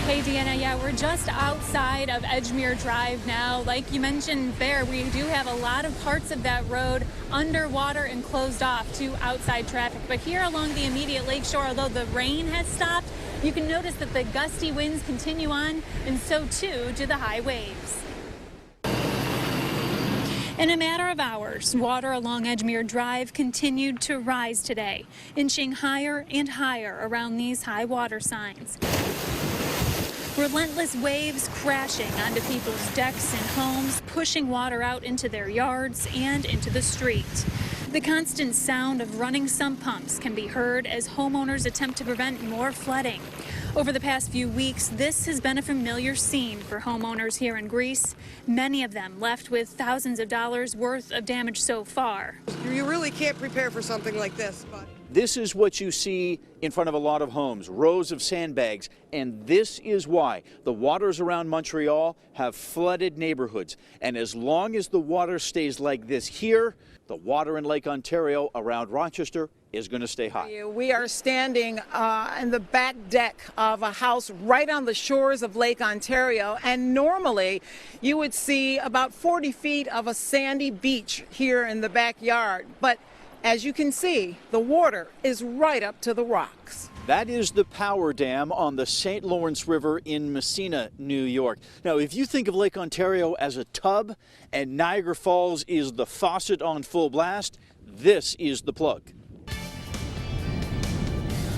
Hey, Deanna, yeah, we're just outside of Edgemere Drive now. Like you mentioned there, we do have a lot of parts of that road underwater and closed off to outside traffic. But here along the immediate lakeshore, although the rain has stopped, you can notice that the gusty winds continue on, and so too do the high waves. In a matter of hours, water along Edgemere Drive continued to rise today, inching higher and higher around these high water signs. Relentless waves crashing onto people's decks and homes, pushing water out into their yards and into the street. The constant sound of running sump pumps can be heard as homeowners attempt to prevent more flooding. Over the past few weeks, this has been a familiar scene for homeowners here in Greece, many of them left with thousands of dollars worth of damage so far. You really can't prepare for something like this. This is what you see in front of a lot of homes, rows of sandbags, and this is why the waters around Montreal have flooded neighborhoods. And as long as the water stays like this here, the water in Lake Ontario around Rochester is going to stay high. We are standing in the back deck of a house right on the shores of Lake Ontario, and normally you would see about 40 feet of a sandy beach here in the backyard. But as you can see, the water is right up to the rocks. That is the power dam on the St. Lawrence River in Messina, New York. Now, if you think of Lake Ontario as a tub and Niagara Falls is the faucet on full blast, this is the plug.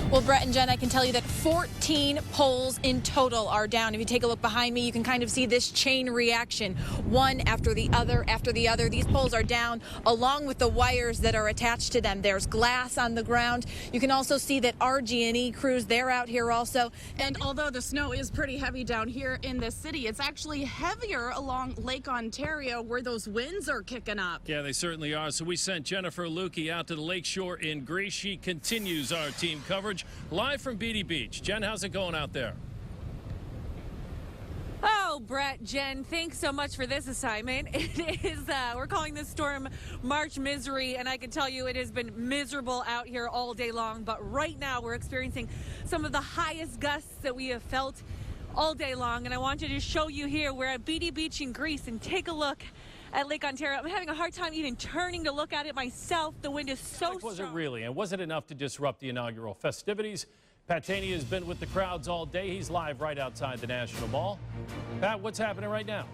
Well, Brett and Jen, I can tell you that 14 poles in total are down. If you take a look behind me, you can kind of see this chain reaction, one after the other after the other. These poles are down along with the wires that are attached to them. There's glass on the ground. You can also see that RG&E crews, they're out here also. And although the snow is pretty heavy down here in the city, it's actually heavier along Lake Ontario where those winds are kicking up. Yeah, they certainly are. So we sent Jennifer Lukey out to the lakeshore in Greece. She continues our team coverage. Live from Beatty Beach. Jen, how's it going out there? Oh, Brett, Jen, thanks so much for this assignment. It is, we're calling this storm March Misery, and I can tell you it has been miserable out here all day long. But right now we're experiencing some of the highest gusts that we have felt all day long. And I wanted to show you here, we're at Beatty Beach in Greece, and take a look at Lake Ontario. I'm having a hard time even turning to look at it myself. The wind is so strong. Was it really? And was it enough to disrupt the inaugural festivities? Pat Taney has been with the crowds all day. He's live right outside the National Mall. Pat, what's happening right now?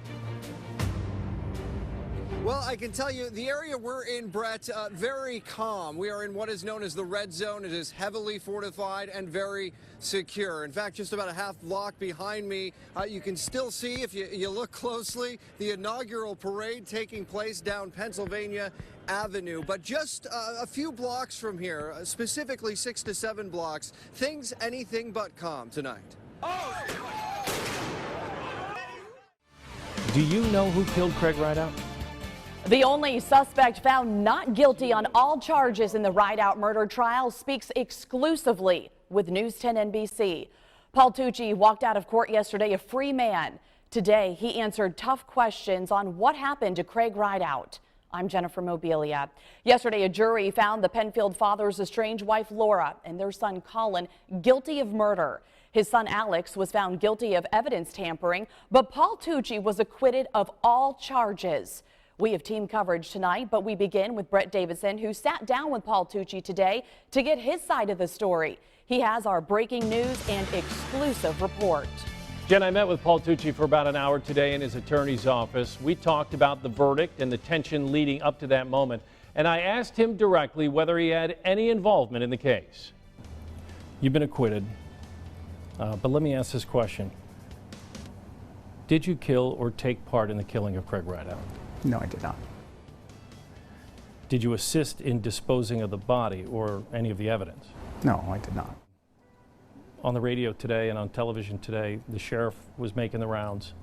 Well, I can tell you the area we're in, Brett, very calm. We are in what is known as the red zone. It is heavily fortified and very secure. In fact, just about a half block behind me, you can still see, if you look closely, the inaugural parade taking place down Pennsylvania Avenue. But just a few blocks from here, specifically 6 to 7 blocks, things anything but calm tonight. Do you know who killed Craig Rideout? The only suspect found not guilty on all charges in the Rideout murder trial speaks exclusively with News 10 NBC. Paul Tucci walked out of court yesterday a free man. Today, he answered tough questions on what happened to Craig Rideout. I'm Jennifer Mobilia. Yesterday, a jury found the Penfield father's estranged wife Laura and their son Colin guilty of murder. His son Alex was found guilty of evidence tampering, but Paul Tucci was acquitted of all charges. We have team coverage tonight, but we begin with Brett Davidson, who sat down with Paul Tucci today to get his side of the story. He has our breaking news and exclusive report. Jen, I met with Paul Tucci for about an hour today in his attorney's office. We talked about the verdict and the tension leading up to that moment, and I asked him directly whether he had any involvement in the case. You've been acquitted, but let me ask this question. Did you kill or take part in the killing of Craig Rideout? No, I did not. Did you assist in disposing of the body or any of the evidence? No, I did not. On the radio today and on television today, the sheriff was making the rounds,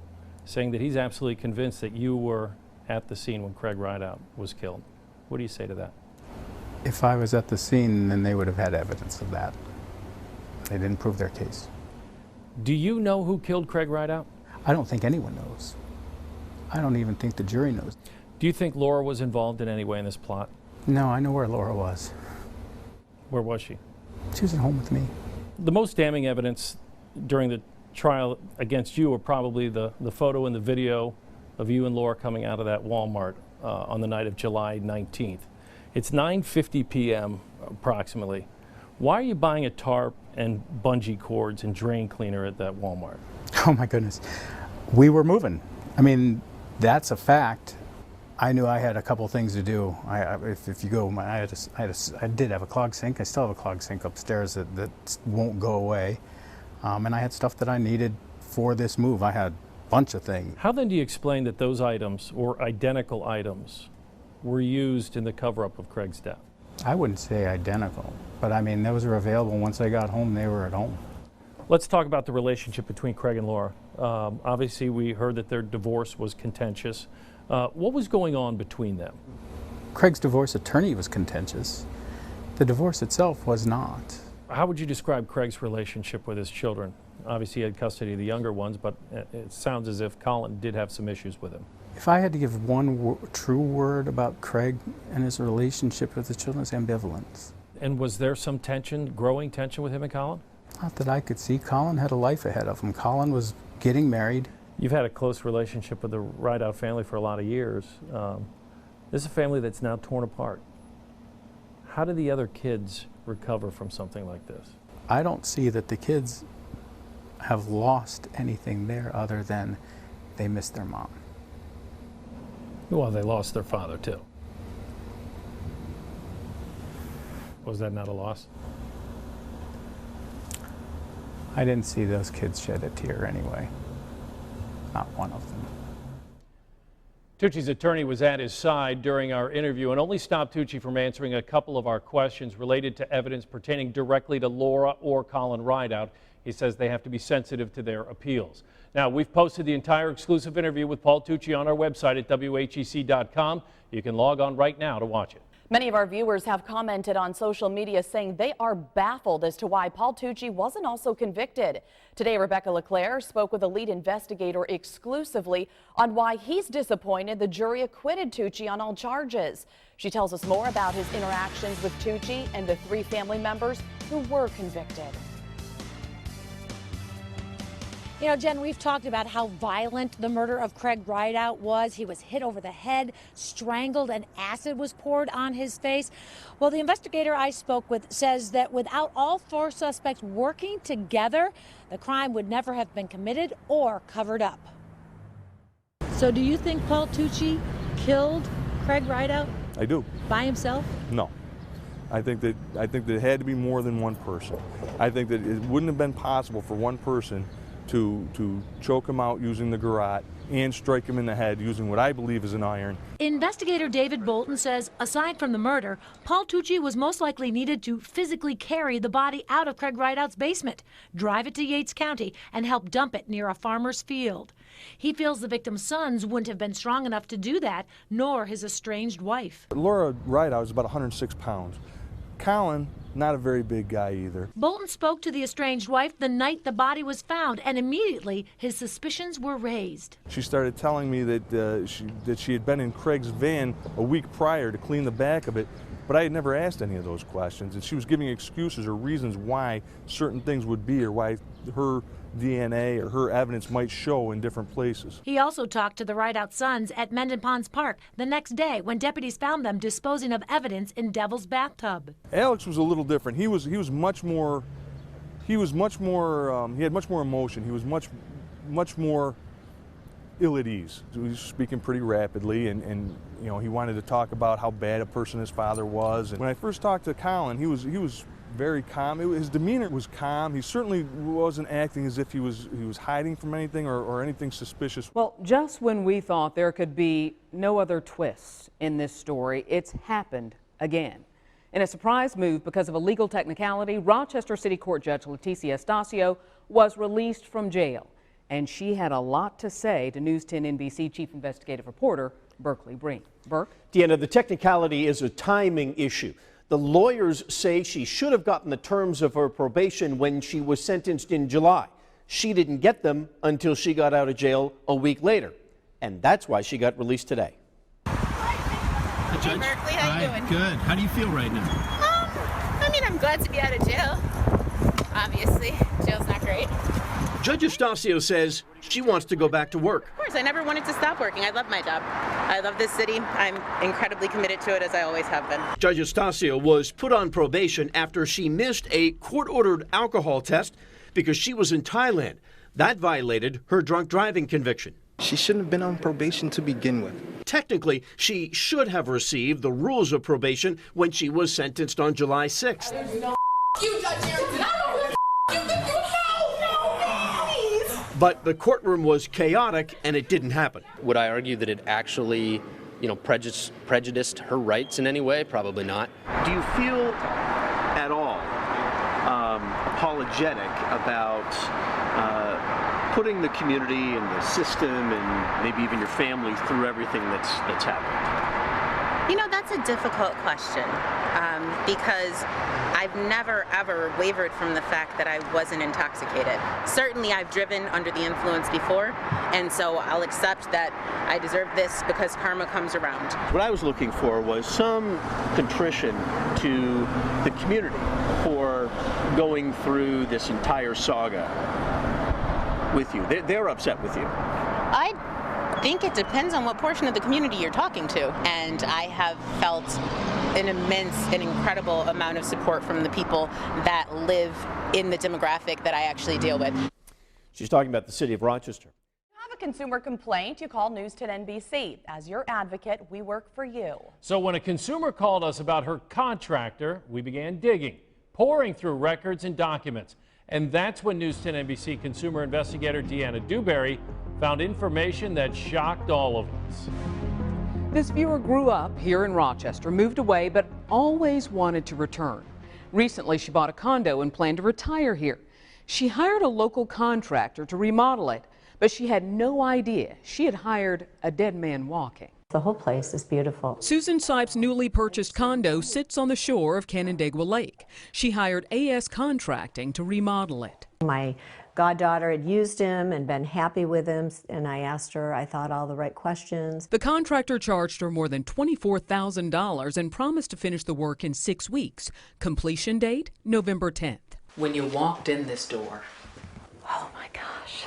saying that he's absolutely convinced that you were at the scene when Craig Rideout was killed. What do you say to that? If I was at the scene, then they would have had evidence of that. They didn't prove their case. Do you know who killed Craig Rideout? I don't think anyone knows. I don't even think the jury knows. Do you think Laura was involved in any way in this plot? No, I know where Laura was. Where was she? She was at home with me. The most damning evidence during the trial against you are probably the photo and the video of you and Laura coming out of that Walmart on the night of July 19th. It's 9:50 p.m. approximately. Why are you buying a tarp and bungee cords and drain cleaner at that Walmart? Oh my goodness. We were moving. I mean, that's a fact. I knew I had a couple things to do. If you go, I did have a clogged sink. I still have a clogged sink upstairs that won't go away. And I had stuff that I needed for this move. I had a bunch of things. How then do you explain that those items, or identical items, were used in the cover-up of Craig's death? I wouldn't say identical, but I mean, those were available. Once I got home, they were at home. Let's talk about the relationship between Craig and Laura. Obviously, we heard that their divorce was contentious. What was going on between them? Craig's divorce attorney was contentious. The divorce itself was not. How would you describe Craig's relationship with his children? Obviously, he had custody of the younger ones, but it sounds as if Colin did have some issues with him. If I had to give one true word about Craig and his relationship with his children, it's ambivalence. And was there some tension, growing tension with him and Colin? Not that I could see. Colin had a life ahead of him. Colin was getting married. You've had a close relationship with the Rideout family for a lot of years. This is a family that's now torn apart. How do the other kids recover from something like this? I don't see that the kids have lost anything there other than they miss their mom. Well, they lost their father too. Was that not a loss? I didn't see those kids shed a tear anyway. Not one of them. Tucci's attorney was at his side during our interview and only stopped Tucci from answering a couple of our questions related to evidence pertaining directly to Laura or Colin Rideout. He says they have to be sensitive to their appeals. Now, we've posted the entire exclusive interview with Paul Tucci on our website at whec.com. You can log on right now to watch it. Many of our viewers have commented on social media saying they are baffled as to why Paul Tucci wasn't also convicted. Today, Rebecca LeClaire spoke with a lead investigator exclusively on why he's disappointed the jury acquitted Tucci on all charges. She tells us more about his interactions with Tucci and the 3 family members who were convicted. You know, Jen, we've talked about how violent the murder of Craig Rideout was. He was hit over the head, strangled, and acid was poured on his face. Well, the investigator I spoke with says that without all 4 suspects working together, the crime would never have been committed or covered up. So do you think Paul Tucci killed Craig Rideout? I do. By himself? No. I think that it had to be more than one person. I think that it wouldn't have been possible for one person to choke him out using the garrote and strike him in the head using what I believe is an iron. Investigator David Bolton says aside from the murder, Paul Tucci was most likely needed to physically carry the body out of Craig Rideout's basement, drive it to Yates County, and help dump it near a farmer's field. He feels the victim's sons wouldn't have been strong enough to do that, nor his estranged wife. Laura Rideout was about 106 pounds. Colin, not a very big guy either. Bolton spoke to the estranged wife the night the body was found, and immediately his suspicions were raised. She started telling me that she had been in Craig's van a week prior to clean the back of it, but I had never asked any of those questions, and she was giving excuses or reasons why certain things would be or why her DNA or her evidence might show in different places. He also talked to the Rideout sons at Mendon Ponds Park the next day when deputies found them disposing of evidence in Devil's bathtub. Alex was a little different. He had much more emotion. He was much more ill at ease. He was speaking pretty rapidly, and you know, he wanted to talk about how bad a person his father was. And when I first talked to Colin, he was very calm. His demeanor was calm. He certainly wasn't acting as if he was hiding from anything or anything suspicious. Well, just when we thought there could be no other twist in this story, it's happened again. In a surprise move because of a legal technicality, Rochester City Court Judge Leticia Estacio was released from jail. And she had a lot to say to News 10 NBC Chief Investigative Reporter Berkeley Breen. Burke? Deanna, the technicality is a timing issue. The lawyers say she should have gotten the terms of her probation when she was sentenced in July. She didn't get them until she got out of jail a week later. And that's why she got released today. Hi, Judge. Hey, Berkeley, how you doing? Good. How do you feel right now? I mean, I'm glad to be out of jail. Obviously, jail's not great. Judge Estacio says she wants to go back to work. Of course, I never wanted to stop working. I love my job. I love this city. I'm incredibly committed to it, as I always have been. Judge Estacio was put on probation after she missed a court-ordered alcohol test because she was in Thailand. That violated her drunk driving conviction. She shouldn't have been on probation to begin with. Technically, she should have received the rules of probation when she was sentenced on July 6th. There's no you, Judge Harrington. I don't know you think you know. No, please. But the courtroom was chaotic and it didn't happen. Would I argue that it actually, prejudiced her rights in any way? Probably not. Do you feel at all apologetic about putting the community and the system and maybe even your family through everything that's happened? You know, that's a difficult question because I've never, ever wavered from the fact that I wasn't intoxicated. Certainly, I've driven under the influence before, and so I'll accept that I deserve this because karma comes around. What I was looking for was some contrition to the community for going through this entire saga with you. They're upset with you. I think it depends on what portion of the community you're talking to, and I have felt an immense and incredible amount of support from the people that live in the demographic that I actually deal with. She's talking about the city of Rochester. If you have a consumer complaint, you call News 10 NBC. As your advocate, we work for you. So when a consumer called us about her contractor, we began digging, pouring through records and documents. And that's when News 10 NBC consumer investigator Deanna Dewberry found information that shocked all of us. This viewer grew up here in Rochester, moved away, but always wanted to return. Recently, she bought a condo and planned to retire here. She hired a local contractor to remodel it, but she had no idea she had hired a dead man walking. The whole place is beautiful. Susan Sipes' newly purchased condo sits on the shore of Canandaigua Lake. She hired AS Contracting to remodel it. My goddaughter had used him and been happy with him, and I asked her, I thought, all the right questions. The contractor charged her more than $24,000 and promised to finish the work in 6 weeks. Completion date, November 10th. When you walked in this door. Oh my gosh.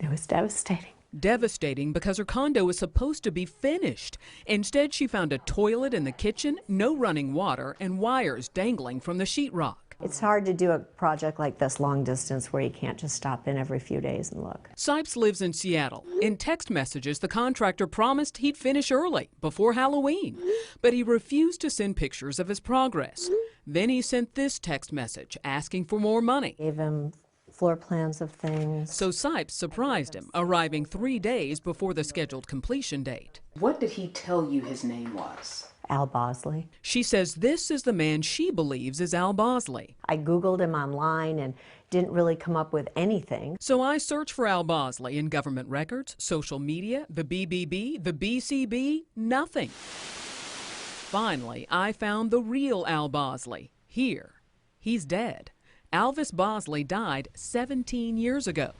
It was devastating. Devastating because her condo was supposed to be finished. Instead, she found a toilet in the kitchen, no running water, and wires dangling from the sheetrock. It's hard to do a project like this long distance where you can't just stop in every few days and look. Sipes lives in Seattle. In text messages, the contractor promised he'd finish early, before Halloween, but he refused to send pictures of his progress. Then he sent this text message asking for more money. Gave him floor plans of things. So Sipes surprised him, arriving 3 days before the scheduled completion date. What did he tell you his name was? Al Bosley. She says this is the man she believes is Al Bosley. I Googled him online and didn't really come up with anything. So I searched for Al Bosley in government records, social media, the BBB, the BCB, nothing. Finally, I found the real Al Bosley. Here. He's dead. Alvis Bosley died 17 years ago.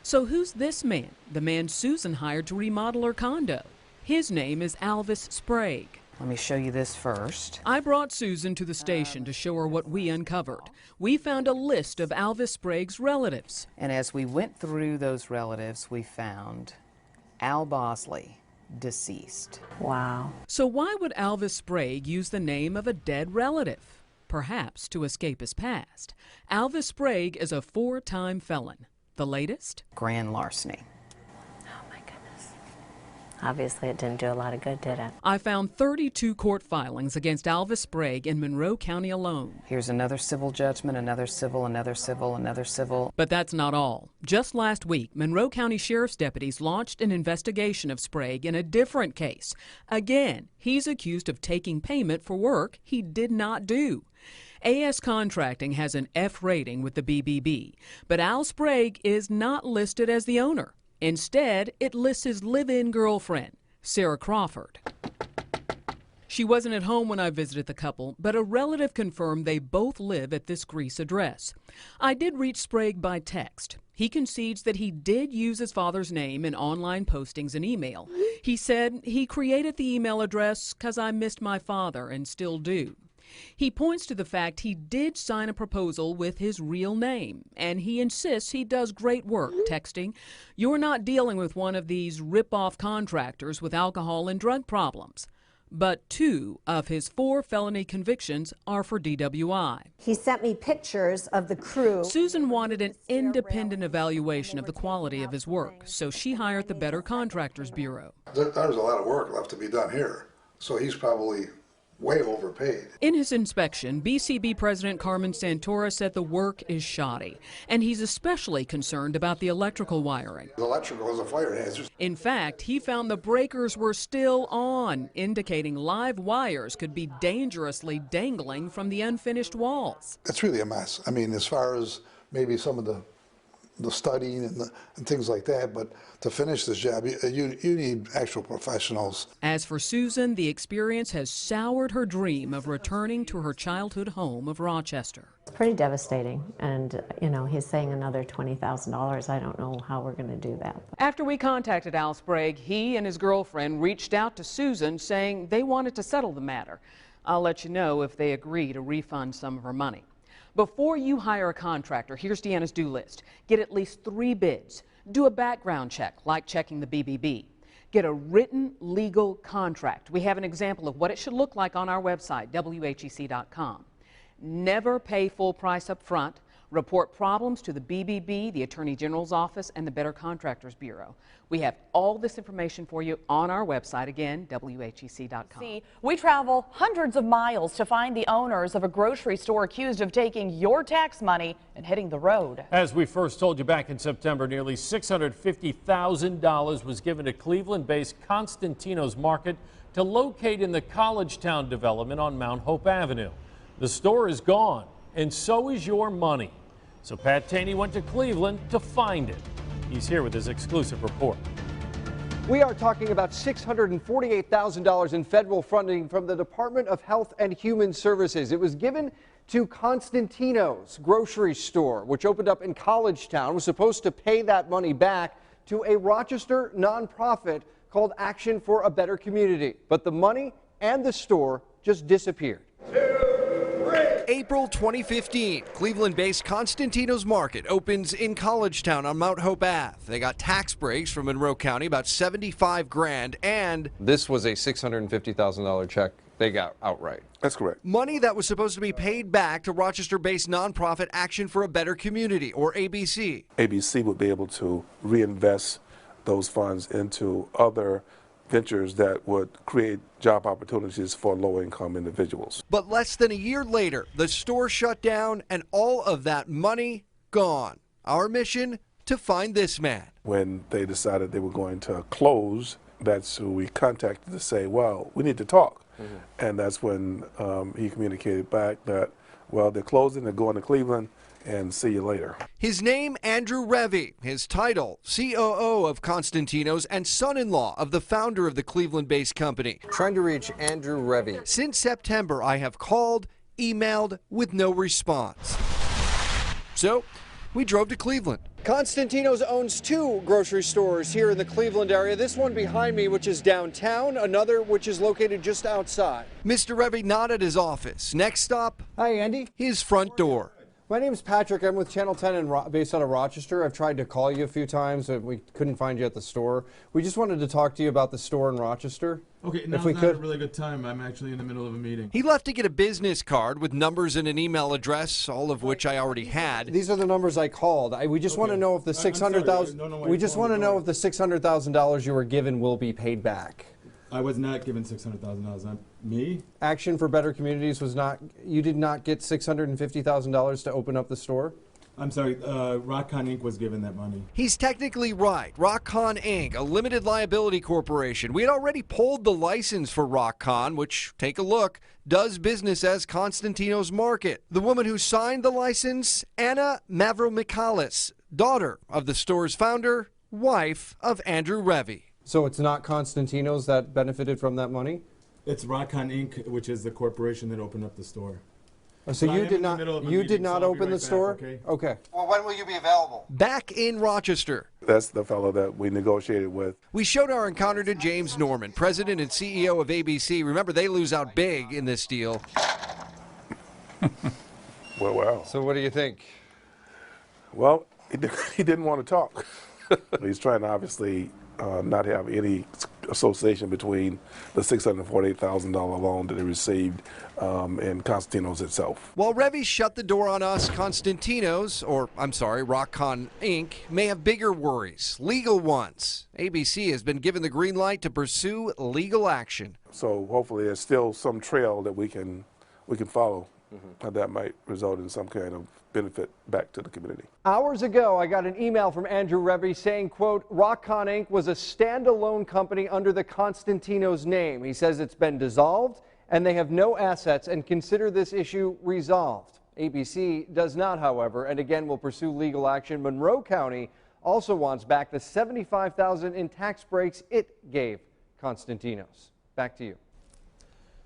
So who's this man, the man Susan hired to remodel her condo? His name is Alvis Sprague. Let me show you this first. I brought Susan to the station to show her what we uncovered. We found a list of Alvis Sprague's relatives. And as we went through those relatives, we found Al Bosley, deceased. Wow. So why would Alvis Sprague use the name of a dead relative? Perhaps to escape his past. Alvis Sprague is a 4-time felon. The latest? Grand larceny. Obviously, it didn't do a lot of good, did it? I found 32 court filings against Alvis Sprague in Monroe County alone. Here's another civil judgment, another civil, another civil, another civil. But that's not all. Just last week, Monroe County Sheriff's deputies launched an investigation of Sprague in a different case. Again, he's accused of taking payment for work he did not do. AS Contracting has an F rating with the BBB, but Al Sprague is not listed as the owner. Instead, it lists his live-in girlfriend, Sarah Crawford. She wasn't at home when I visited the couple, but a relative confirmed they both live at this Greece address. I did reach Sprague by text. He concedes that he did use his father's name in online postings and email. He said he created the email address because I missed my father and still do. He points to the fact he did sign a proposal with his real name, and he insists he does great work, texting, "You're not dealing with one of these rip-off contractors with alcohol and drug problems." But 2 of his 4 felony convictions are for DWI. He sent me pictures of the crew. Susan wanted an independent evaluation of the quality of his work, so she hired the Better Contractors Bureau. There's a lot of work left to be done here, so he's probably way overpaid. In his inspection, BCB President Carmen Santora said the work is shoddy, and he's especially concerned about the electrical wiring. The electrical is a fire hazard. In fact, he found the breakers were still on, indicating live wires could be dangerously dangling from the unfinished walls. It's really a mess. I mean, as far as maybe some of the studying and things like that, but to finish this job, you need actual professionals. As for Susan, the experience has soured her dream of returning to her childhood home of Rochester. It's pretty devastating, and he's saying another $20,000. I don't know how we're going to do that. After we contacted Al Sprague, he and his girlfriend reached out to Susan saying they wanted to settle the matter. I'll let you know if they agree to refund some of her money. Before you hire a contractor, here's Deanna's do list. Get at least 3 bids. Do a background check, like checking the BBB. Get a written legal contract. We have an example of what it should look like on our website, whec.com. Never pay full price up front. Report problems to the BBB, the Attorney General's Office, and the Better Contractors Bureau. We have all this information for you on our website, again, whec.com. We travel hundreds of miles to find the owners of a grocery store accused of taking your tax money and hitting the road. As we first told you back in September, nearly $650,000 was given to Cleveland-based Constantino's Market to locate in the College Town development on Mount Hope Avenue. The store is gone, and so is your money. So Pat Taney went to Cleveland to find it. He's here with his exclusive report. We are talking about $648,000 in federal funding from the Department of Health and Human Services. It was given to Constantino's grocery store, which opened up in College Town, was supposed to pay that money back to a Rochester nonprofit called Action for a Better Community. But the money and the store just disappeared. April 2015, Cleveland-based Constantino's Market opens in College Town on Mount Hope Ave. They got tax breaks from Monroe County, about $75 grand, and this was a $650,000 check they got outright. That's correct. Money that was supposed to be paid back to Rochester-based nonprofit Action for a Better Community, or ABC. ABC would be able to reinvest those funds into other ventures that would create job opportunities for low-income individuals. But less than a year later, the store shut down and all of that money gone. Our mission, to find this man. When they decided they were going to close, that's who we contacted to say, well, we need to talk. And that's when he communicated back that, well, they're closing, they're going to Cleveland, and see you later. His name, Andrew Revy. His title, COO of Constantino's and son-in-law of the founder of the Cleveland-based company. Trying to reach Andrew Revy. Since September, I have called, emailed, with no response. So, we drove to Cleveland. Constantino's owns 2 grocery stores here in the Cleveland area. This one behind me, which is downtown, another which is located just outside. Mr. Revy not at his office. Next stop, hi, Andy. His front door. My name's Patrick. I'm with Channel 10 based out of Rochester. I've tried to call you a few times, but we couldn't find you at the store. We just wanted to talk to you about the store in Rochester. Okay, now's not a really good time. I'm actually in the middle of a meeting. He left to get a business card with numbers and an email address, all of which I already had. These are the numbers I called. We just want to know if the $600,000. We just want to know if the $600,000 you were given will be paid back. I was not given $600,000. Not me. Action for Better Communities was not. You did not get $650,000 to open up the store. I'm sorry. RockCon Inc. was given that money. He's technically right. RockCon Inc., a limited liability corporation. We had already pulled the license for RockCon, which, take a look, does business as Constantino's Market. The woman who signed the license, Anna Mavromichalis, daughter of the store's founder, wife of Andrew Revy. So it's not Constantino's that benefited from that money? It's RockCon Inc., which is the corporation that opened up the store. So you did not open the store? Okay. Well, when will you be available? Back in Rochester. That's the fellow that we negotiated with. We showed our encounter to James Norman, president and CEO of ABC. Remember, they lose out big in this deal. Well. So what do you think? Well, he didn't want to talk. He's trying to obviously not have any association between the $648,000 loan that he received and Constantino's itself. While Revy shut the door on us, Constantino's, or I'm sorry, RockCon Inc., may have bigger worries, legal ones. ABC has been given the green light to pursue legal action. So hopefully there's still some trail that we can follow. That might result in some kind of benefit back to the community. Hours ago, I got an email from Andrew Revy saying, quote, RockCon Inc. was a standalone company under the Constantino's name. He says it's been dissolved and they have no assets and consider this issue resolved. ABC does not, however, and again will pursue legal action. Monroe County also wants back the $75,000 in tax breaks it gave Constantino's. Back to you.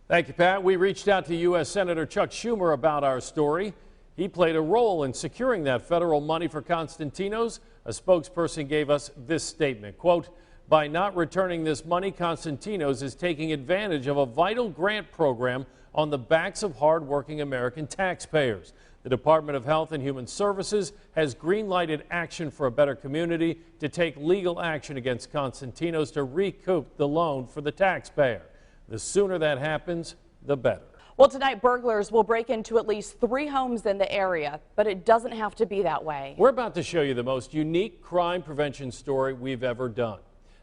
Thank you, Pat. We reached out to U.S. Senator Chuck Schumer about our story. He played a role in securing that federal money for Constantino's. A spokesperson gave us this statement, quote, by not returning this money, Constantino's is taking advantage of a vital grant program on the backs of hardworking American taxpayers. The Department of Health and Human Services has green-lighted Action for a Better Community to take legal action against Constantino's to recoup the loan for the taxpayer. The sooner that happens, the better. Well, tonight burglars will break into at least 3 homes in the area, but it doesn't have to be that way. We're about to show you the most unique crime prevention story we've ever done.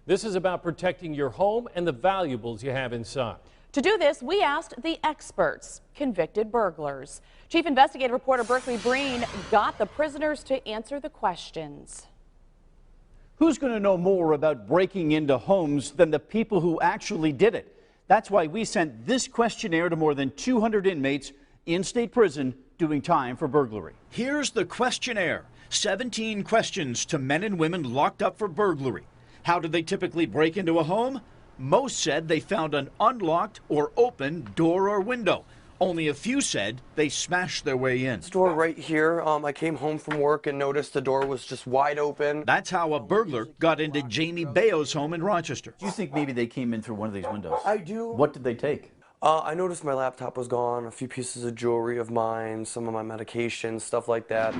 This is about protecting your home and the valuables you have inside. To do this, we asked the experts, convicted burglars. Chief Investigative Reporter Berkeley Breen got the prisoners to answer the questions. Who's going to know more about breaking into homes than the people who actually did it? That's why we sent this questionnaire to more than 200 inmates in state prison doing time for burglary. Here's the questionnaire. 17 questions to men and women locked up for burglary. How did they typically break into a home? Most said they found an unlocked or open door or window. Only a few said they smashed their way in. This door right here, I came home from work and noticed the door was just wide open. That's how a burglar got into Jamie Bayo's home in Rochester. Do you think maybe they came in through one of these windows? I do. What did they take? I noticed my laptop was gone, a few pieces of jewelry of mine, some of my medications, stuff like that.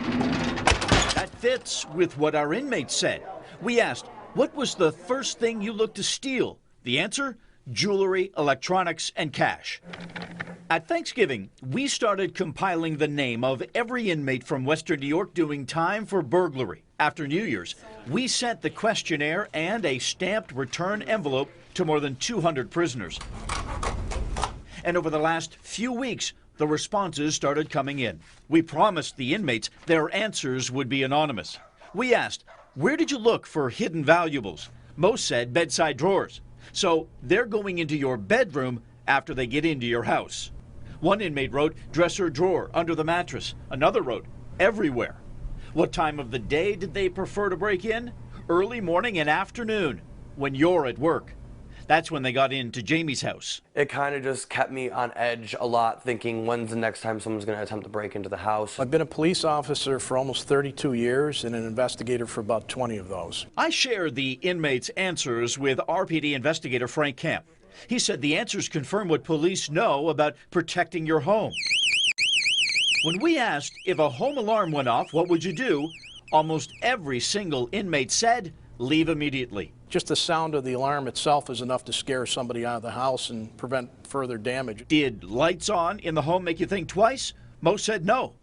That fits with what our inmates said. We asked, what was the first thing you looked to steal? The answer? Jewelry, electronics, and cash. At Thanksgiving, we started compiling the name of every inmate from Western New York doing time for burglary. After New Year's, we sent the questionnaire and a stamped return envelope to more than 200 prisoners. And over the last few weeks, the responses started coming in. We promised the inmates their answers would be anonymous. We asked, where did you look for hidden valuables? Most said bedside drawers. So they're going into your bedroom after they get into your house. One inmate wrote, dresser drawer, under the mattress. Another wrote, everywhere. What time of the day did they prefer to break in? Early morning and afternoon, when you're at work. That's when they got into Jamie's house. It kind of just kept me on edge a lot, thinking when's the next time someone's going to attempt to break into the house. I've been a police officer for almost 32 years and an investigator for about 20 of those. I shared the inmates' answers with RPD investigator Frank Camp. He said the answers confirm what police know about protecting your home. When we asked if a home alarm went off, what would you do? Almost every single inmate said, leave immediately. Just the sound of the alarm itself is enough to scare somebody out of the house and prevent further damage. Did lights on in the home make you think twice? Most said no.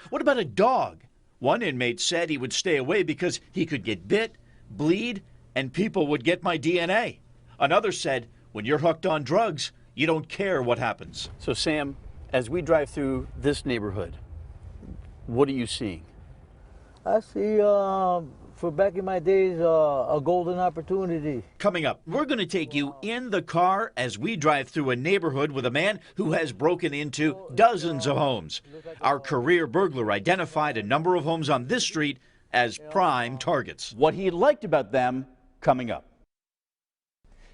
What about a dog? One inmate said he would stay away because he could get bit, bleed, and people would get my DNA. Another said, when you're hooked on drugs, you don't care what happens. So, Sam, as we drive through this neighborhood, what are you seeing? I see, for back in my days, a golden opportunity. Coming up, we're going to take you in the car as we drive through a neighborhood with a man who has broken into dozens of homes. Our career burglar identified a number of homes on this street as prime targets. What he liked about them, coming up.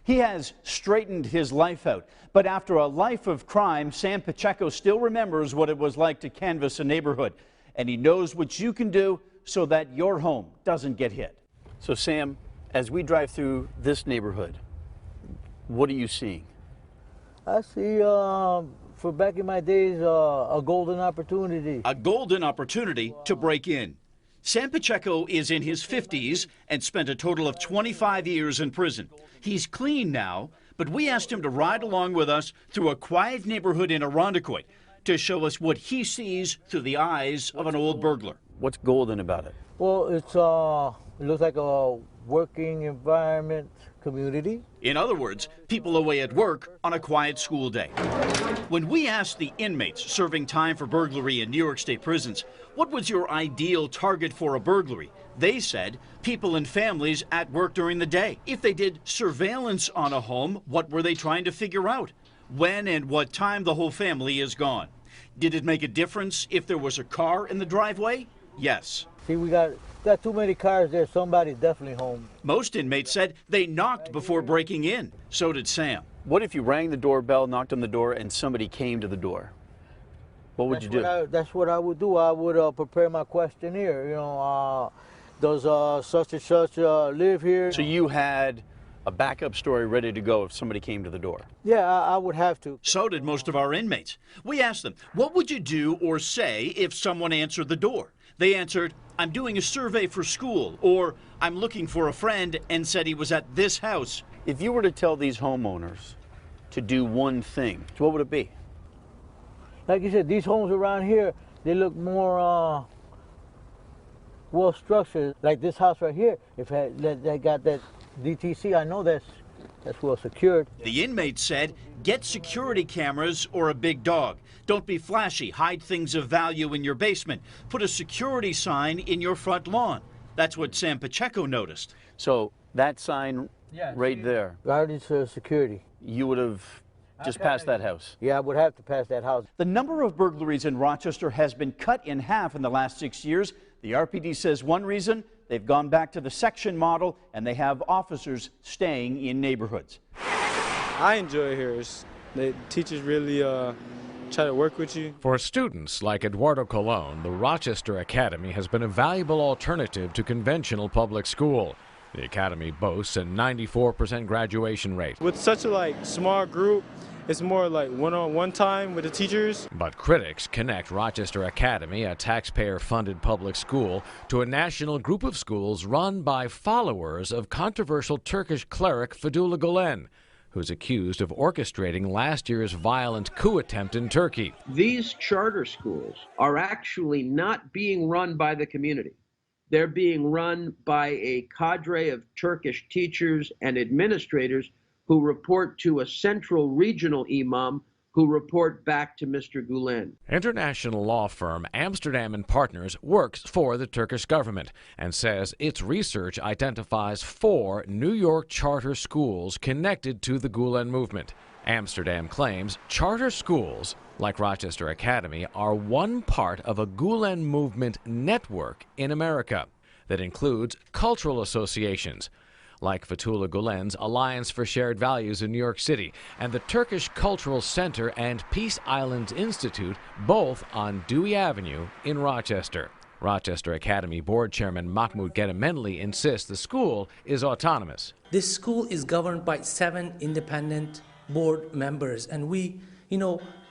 He has straightened his life out, but after a life of crime, Sam Pacheco still remembers what it was like to canvass a neighborhood, and he knows what you can do so that your home doesn't get hit. So, Sam, as we drive through this neighborhood, what are you seeing? I see, for back in my days, a golden opportunity. A golden opportunity to break in. Sam Pacheco is in his 50s and spent a total of 25 years in prison. He's clean now, but we asked him to ride along with us through a quiet neighborhood in Irondequoit to show us what he sees through the eyes of an old burglar. What's golden about it? Well, it looks like a working environment community. In other words, people away at work on a quiet school day. When we asked the inmates serving time for burglary in New York State prisons, what was your ideal target for a burglary? They said people and families at work during the day. If they did surveillance on a home, what were they trying to figure out? When and what time the whole family is gone. Did it make a difference if there was a car in the driveway? Yes. See, we got too many cars there. Somebody's definitely home. Most inmates said they knocked before breaking in. So did Sam. What if you rang the doorbell, knocked on the door, and somebody came to the door? What would you do? That's what I would do. I would prepare my questionnaire. You know, does such and such live here? So you had a backup story ready to go if somebody came to the door? Yeah, I would have to. So did most of our inmates. We asked them, what would you do or say if someone answered the door? They answered, I'm doing a survey for school, or I'm looking for a friend and said he was at this house. If you were to tell these homeowners to do one thing, what would it be? Like you said, these homes around here, they look more well structured. Like this house right here, if they got that DTC, I know that's well secured. The inmates said, get security cameras or a big dog. Don't be flashy. Hide things of value in your basement. Put a security sign in your front lawn. That's what Sam Pacheco noticed. So that sign right there. Guarded security. You would have just passed that house? Yeah, I would have to pass that house. The number of burglaries in Rochester has been cut in half in the last 6 years. The RPD says one reason, they've gone back to the section model and they have officers staying in neighborhoods. I enjoy it here. The teachers really try to work with you. For students like Eduardo Colon, the Rochester Academy has been a valuable alternative to conventional public school. The academy boasts a 94% graduation rate. With such a small group, it's more like one-on-one time with the teachers. But critics connect Rochester Academy, a taxpayer-funded public school, to a national group of schools run by followers of controversial Turkish cleric Fethullah Gulen, who's accused of orchestrating last year's violent coup attempt in Turkey. These charter schools are actually not being run by the community. They're being run by a cadre of Turkish teachers and administrators who report to a central regional imam who report back to Mr. Gulen. International law firm Amsterdam & Partners works for the Turkish government and says its research identifies 4 New York charter schools connected to the Gulen movement. Amsterdam claims charter schools, like Rochester Academy, are one part of a Gulen movement network in America that includes cultural associations, like Fethullah Gulen's Alliance for Shared Values in New York City and the Turkish Cultural Center and Peace Islands Institute, both on Dewey Avenue in Rochester. Rochester Academy Board Chairman Mahmoud Gedemenli insists the school is autonomous. This school is governed by 7 independent board members, and we,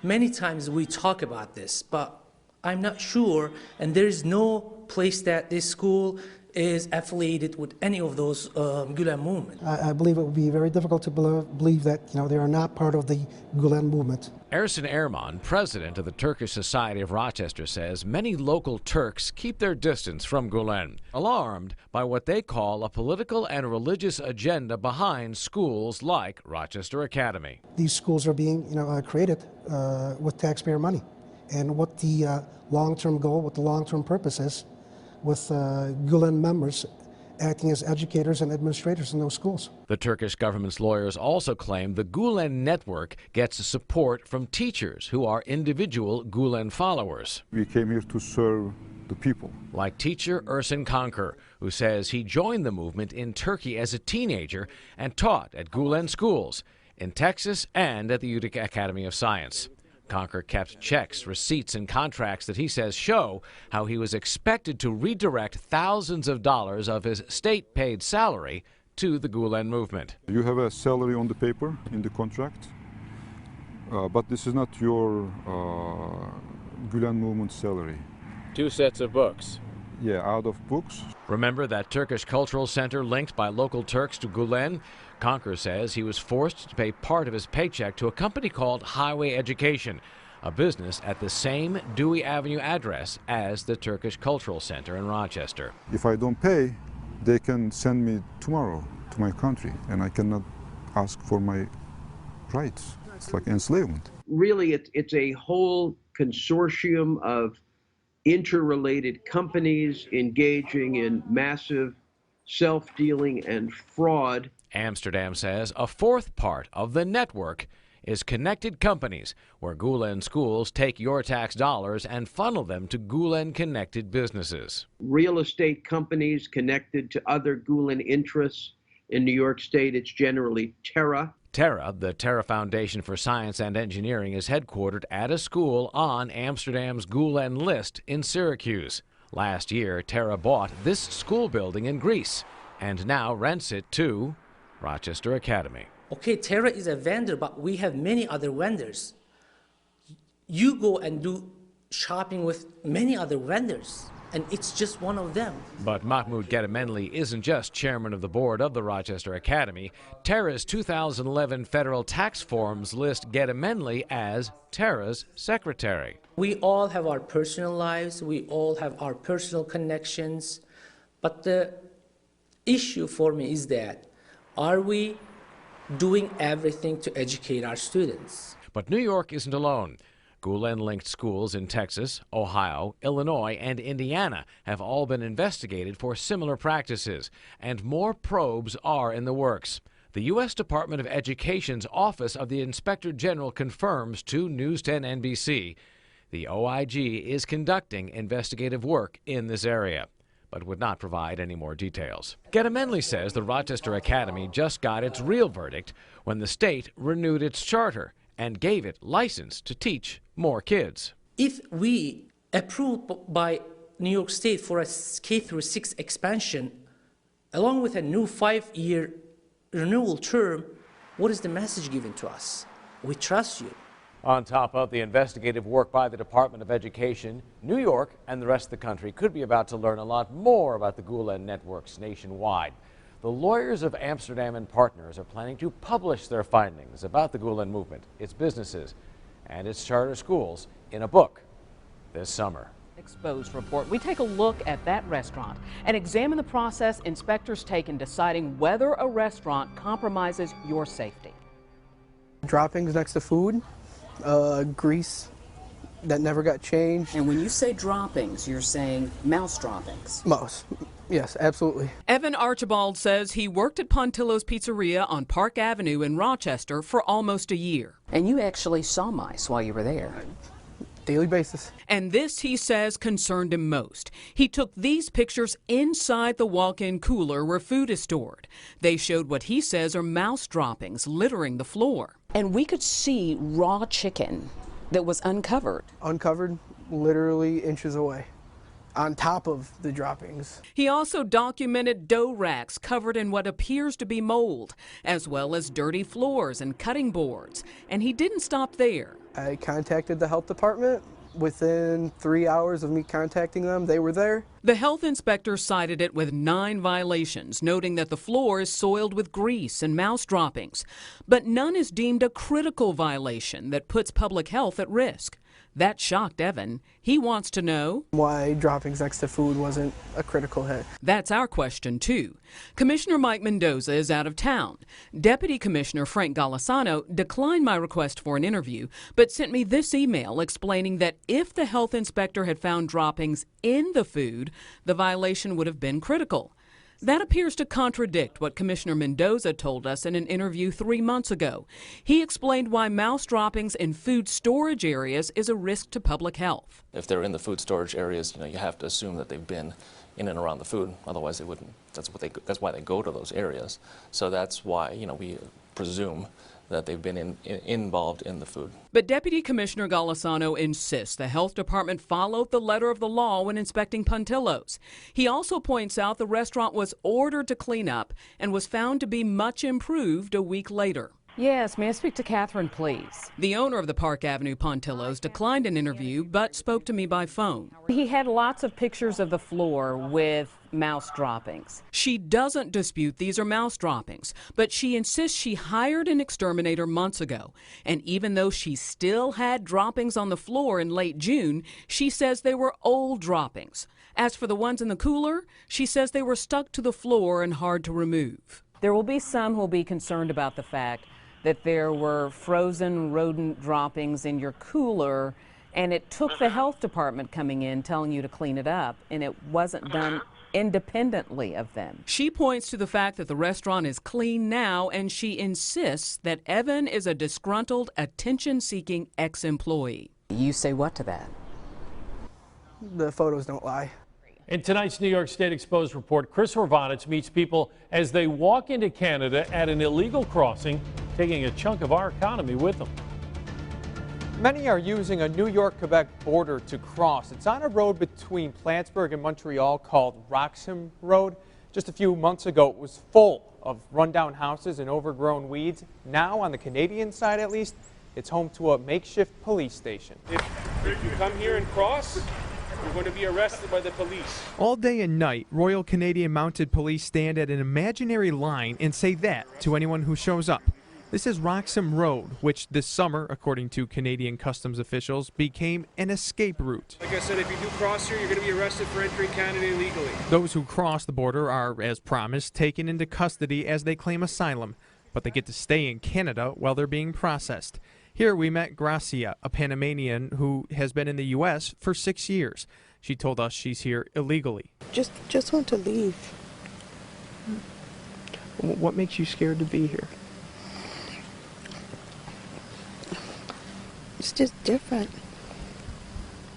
many times we talk about this, but I'm not sure, and there is no place that this school is affiliated with any of those Gulen movement. I believe it would be very difficult to believe that they are not part of the Gulen movement. Ersin Erman, president of the Turkish Society of Rochester, says many local Turks keep their distance from Gulen, alarmed by what they call a political and religious agenda behind schools like Rochester Academy. These schools are being created with taxpayer money, and what the long-term goal, what the long-term purpose is, with Gulen members acting as educators and administrators in those schools. The Turkish government's lawyers also claim the Gulen network gets support from teachers who are individual Gulen followers. We came here to serve the people. Like teacher Ersin Kanker, who says he joined the movement in Turkey as a teenager and taught at Gulen schools in Texas and at the Utica Academy of Science. Conker kept checks, receipts, and contracts that he says show how he was expected to redirect thousands of dollars of his state-paid salary to the Gulen movement. You have a salary on the paper in the contract. but this is not your Gülen movement salary. 2 sets of books. Yeah, out of books. Remember that Turkish cultural center linked by local Turks to Gülen? Conker says he was forced to pay part of his paycheck to a company called Highway Education, a business at the same Dewey Avenue address as the Turkish Cultural Center in Rochester. If I don't pay, they can send me tomorrow to my country, and I cannot ask for my rights. It's like enslavement. Really, it's a whole consortium of interrelated companies engaging in massive self-dealing and fraud. Amsterdam says a fourth part of the network is connected companies, where Gülen schools take your tax dollars and funnel them to Gülen-connected businesses. Real estate companies connected to other Gülen interests. In New York State, it's generally Terra. Terra, the Terra Foundation for Science and Engineering, is headquartered at a school on Amsterdam's Gülen list in Syracuse. Last year, Terra bought this school building in Greece and now rents it to Rochester Academy. Okay, Terra is a vendor, but we have many other vendors. You go and do shopping with many other vendors, and it's just one of them. But Mahmoud Gedemenli isn't just chairman of the board of the Rochester Academy. Terra's 2011 federal tax forms list Gedemenli as Terra's secretary. We all have our personal lives, we all have our personal connections, but the issue for me is that, are we doing everything to educate our students? But New York isn't alone. Gülen-linked schools in Texas, Ohio, Illinois, and Indiana have all been investigated for similar practices, and more probes are in the works. The U.S. Department of Education's Office of the Inspector General confirms to News 10 NBC the OIG is conducting investigative work in this area, but would not provide any more details. Gedemenli says the Rochester Academy just got its real verdict when the state renewed its charter and gave it license to teach more kids. If we approved by New York State for a K-6 expansion, along with a new 5-year renewal term, what is the message given to us? We trust you. On top of the investigative work by the Department of Education, New York and the rest of the country could be about to learn a lot more about the Gülen networks nationwide. The lawyers of Amsterdam and Partners are planning to publish their findings about the Gülen movement, its businesses, and its charter schools in a book this summer. Exposed report. We take a look at that restaurant and examine the process inspectors take in deciding whether a restaurant compromises your safety. Droppings next to food, grease that never got changed. And when you say droppings, you're saying mouse droppings? Mouse. Yes, absolutely. Evan Archibald says he worked at Pontillo's Pizzeria on Park Avenue in Rochester for almost a year. And you actually saw mice while you were there? Daily basis. And this, he says, concerned him most. He took these pictures inside the walk-in cooler where food is stored. They showed what he says are mouse droppings littering the floor. And we could see raw chicken that was uncovered. Uncovered, literally inches away, on top of the droppings. He also documented dough racks covered in what appears to be mold, as well as dirty floors and cutting boards. And he didn't stop there. I contacted the health department. Within 3 hours of me contacting them, they were there. The health inspector cited it with 9 violations, noting that the floor is soiled with grease and mouse droppings. But none is deemed a critical violation that puts public health at risk. That shocked Evan. He wants to know why droppings next to food wasn't a critical hit. That's our question, too. Commissioner Mike Mendoza is out of town. Deputy Commissioner Frank Golisano declined my request for an interview, but sent me this email explaining that if the health inspector had found droppings in the food, the violation would have been critical. That appears to contradict what Commissioner Mendoza told us in an interview 3 months ago. He explained why mouse droppings in food storage areas is a risk to public health. If they're in the food storage areas, you have to assume that they've been in and around the food. Otherwise, they wouldn't. That's why they go to those areas. So that's why we presume that they've been involved in the food. But Deputy Commissioner Golisano insists the health department followed the letter of the law when inspecting Pontillo's. He also points out the restaurant was ordered to clean up and was found to be much improved a week later. Yes, may I speak to Catherine, please? The owner of the Park Avenue Pontillos declined an interview but spoke to me by phone. He had lots of pictures of the floor with mouse droppings. She doesn't dispute these are mouse droppings, but she insists she hired an exterminator months ago. And even though she still had droppings on the floor in late June, she says they were old droppings. As for the ones in the cooler, she says they were stuck to the floor and hard to remove. There will be some who will be concerned about the fact that there were frozen rodent droppings in your cooler, and it took the health department coming in telling you to clean it up, and it wasn't done independently of them. She points to the fact that the restaurant is clean now, and she insists that Evan is a disgruntled, attention-seeking ex-employee. You say what to that? The photos don't lie. In tonight's New York State Exposed report, Chris Horvanitz meets people as they walk into Canada at an illegal crossing, taking a chunk of our economy with them. Many are using a New York-Quebec border to cross. It's on a road between Plattsburgh and Montreal called Roxham Road. Just a few months ago, it was full of rundown houses and overgrown weeds. Now, on the Canadian side at least, it's home to a makeshift police station. If you come here and cross, you're going to be arrested by the police. All day and night, Royal Canadian Mounted Police stand at an imaginary line and say that to anyone who shows up. This is Roxham Road, which this summer, according to Canadian customs officials, became an escape route. Like I said, if you do cross here, you're going to be arrested for entering Canada illegally. Those who cross the border are, as promised, taken into custody as they claim asylum, but they get to stay in Canada while they're being processed. Here we met Gracia, a Panamanian who has been in the U.S. for 6 years. She told us she's here illegally. Just want to leave. What makes you scared to be here? It's just different.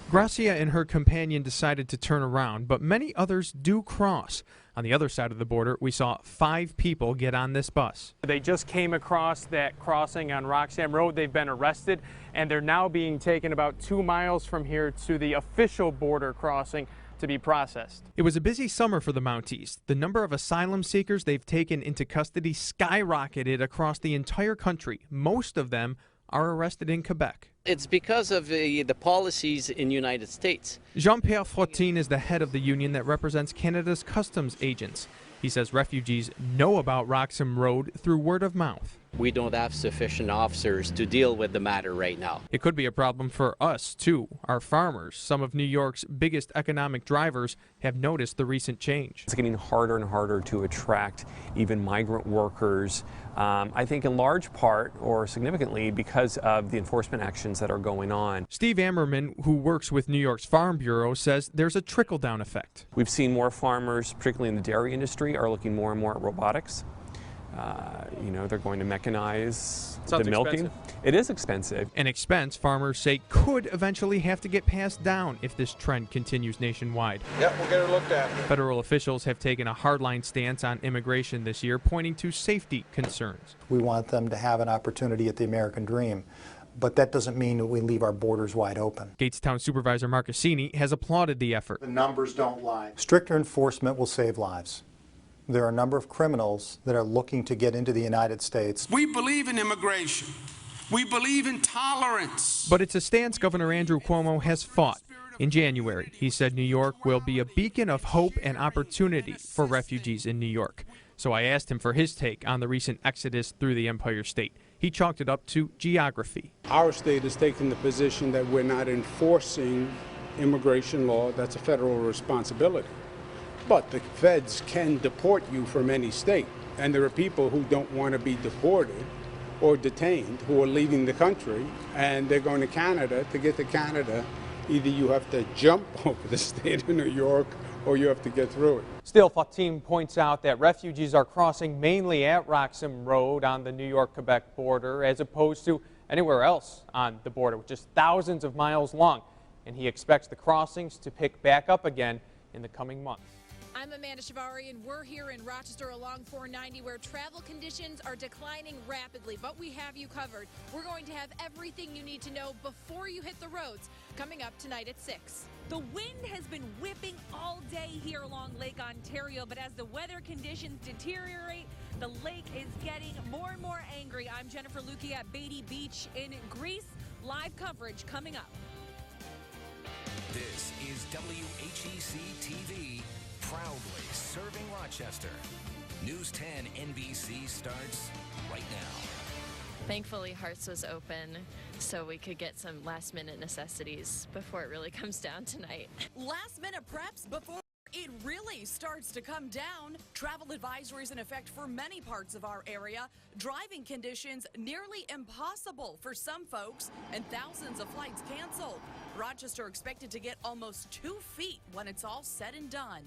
Gracia and her companion decided to turn around, but many others do cross. On the other side of the border, we saw 5 people get on this bus. They just came across that crossing on Roxham Road. They've been arrested, and they're now being taken about 2 miles from here to the official border crossing to be processed. It was a busy summer for the Mounties. The number of asylum seekers they've taken into custody skyrocketed across the entire country. Most of them are arrested in Quebec. It's because of the policies in the United States. Jean-Pierre Fortin is the head of the union that represents Canada's customs agents. He says refugees know about Roxham Road through word of mouth. We don't have sufficient officers to deal with the matter right now. It could be a problem for us, too. Our farmers, some of New York's biggest economic drivers, have noticed the recent change. It's getting harder and harder to attract even migrant workers, I think in large part or significantly because of the enforcement actions that are going on. Steve Ammerman, who works with New York's Farm Bureau, says there's a trickle-down effect. We've seen more farmers, particularly in the dairy industry, are looking more and more at robotics. They're going to mechanize the milking. Expensive. It is expensive. An expense farmers say could eventually have to get passed down if this trend continues nationwide. Yep, we'll get it looked at. Federal officials have taken a hardline stance on immigration this year, pointing to safety concerns. We want them to have an opportunity at the American dream. But that doesn't mean that we leave our borders wide open. Gatestown Supervisor Mark Cassini has applauded the effort. The numbers don't lie. Stricter enforcement will save lives. There are a number of criminals that are looking to get into the United States. We believe in immigration. We believe in tolerance. But it's a stance Governor Andrew Cuomo has fought. In January, he said New York will be a beacon of hope and opportunity for refugees in New York. So I asked him for his take on the recent exodus through the Empire State. He chalked it up to geography. Our state has taken the position that we're not enforcing immigration law. That's a federal responsibility. But the feds can deport you from any state. And there are people who don't want to be deported or detained who are leaving the country, and they're going to Canada. To get to Canada, either you have to jump over the state of New York or you have to get through it. Still, Fatim points out that refugees are crossing mainly at Roxham Road on the New York-Quebec border as opposed to anywhere else on the border, which is thousands of miles long. And he expects the crossings to pick back up again in the coming months. I'm Amanda Shivari, and we're here in Rochester along 490 where travel conditions are declining rapidly, but we have you covered. We're going to have everything you need to know before you hit the roads coming up tonight at 6. The wind has been whipping all day sunny here along Lake Ontario, but as the weather conditions deteriorate, the lake is getting more and more angry. I'm Jennifer Lukey at Beatty Beach in Greece. Live coverage coming up. This is WHEC TV, proudly serving Rochester. News 10 NBC starts right now. Thankfully, Hearts was open so we could get some last-minute necessities before it really comes down tonight. Last-minute preps before it really starts to come down. Travel advisories in effect for many parts of our area. Driving conditions nearly impossible for some folks, and thousands of flights canceled. Rochester expected to get almost 2 feet when it's all said and done.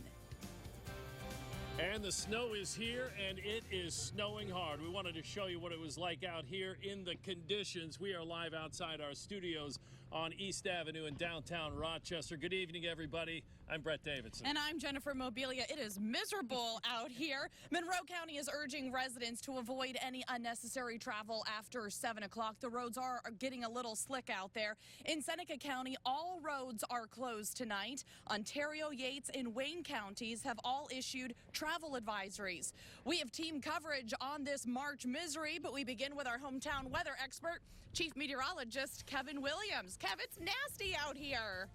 And the snow is here, and it is snowing hard. We wanted to show you what it was like out here in the conditions. We are live outside our studios on East Avenue in downtown Rochester. Good evening, everybody. I'm Brett Davidson. And I'm Jennifer Mobilia. It is miserable out here. Monroe County is urging residents to avoid any unnecessary travel after 7 o'clock. The roads are getting a little slick out there. In Seneca County, all roads are closed tonight. Ontario, Yates, and Wayne counties have all issued travel advisories. We have team coverage on this March misery, but we begin with our hometown weather expert, Chief Meteorologist Kevin Williams. Kev, it's nasty out here.